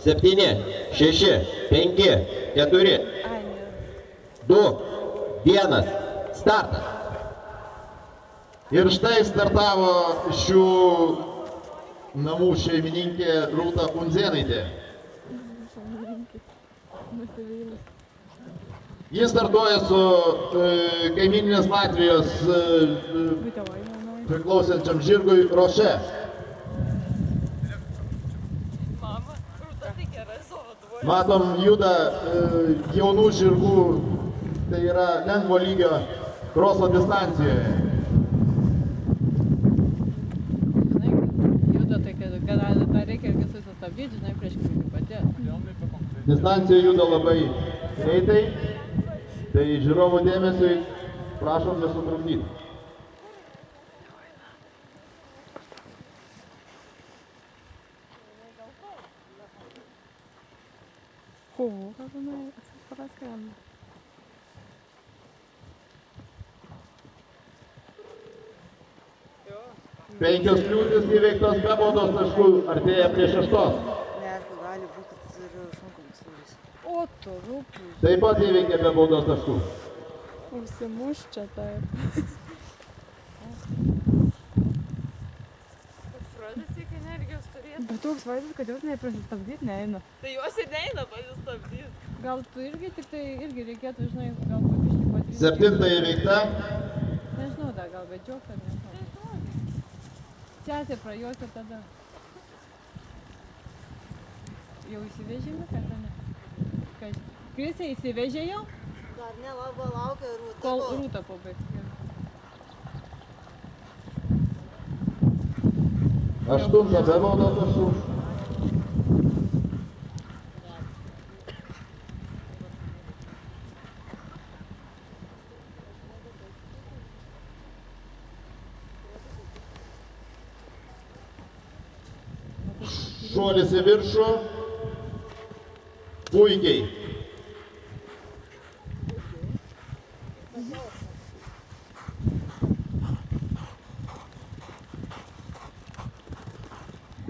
7, 6, 5, 4, 2, 1, startas. Ir štai startavo šių namų šeimininkė Rūta Undzėnaitė. Jis startuoja su kaimyninės Latvijos priklausančiam žirgui Roše. Matom, juda jaunų žirgų, tai yra lengvo lygio kroso distancijoje. Distancija juda labai greitai, tai žiūrovų dėmesiui prašom nesutrukdyti. Penkios kliūtys įveiktos be baudos taškų, artėja prie 6. Taip pat įveikė be baudos taškų. Užsimuš čia taip. Bet toks vaizdas, kad jos neprasistabdyti neina. Tai jos ir neina pasistabdyti. Gal tu irgi, tik tai irgi reikėtų, žinai, gal pabišti patryti. 7 įveikta. Nežinau, dar gal vedžiok, ar nežinau. Sesė prajuos ir tada. Jau įsivežėme, kad ne? Krisė įsivežė jau? Dar ne, labai laukia Rūta. Kol Rūta pabaigs. 8 be baudos taškų. Šuolis į viršų. Puikiai.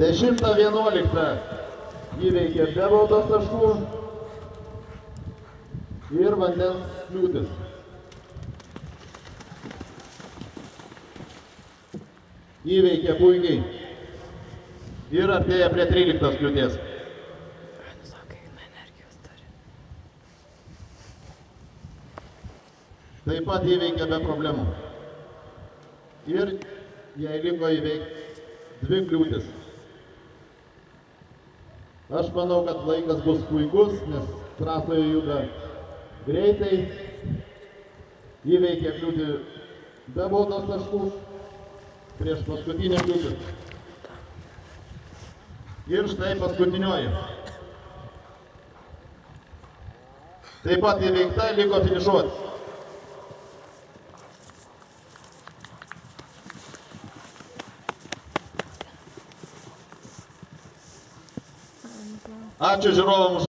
Dešimtą 11 įveikė be baudos taškų ir vandens kliūtis. Įveikė puikiai ir artėja prie 13 kliūties. Taip pat įveikė be problemų. Ir jai liko įveikti 2 kliūtis. Aš manau, kad laikas bus puikus, nes trasoje juda greitai. Įveikė kliūtį be baudos taškų prieš paskutinę kliūtį. Ir štai paskutinioji. Taip pat įveikta, liko finišuoti. Ačiū žiūrovams.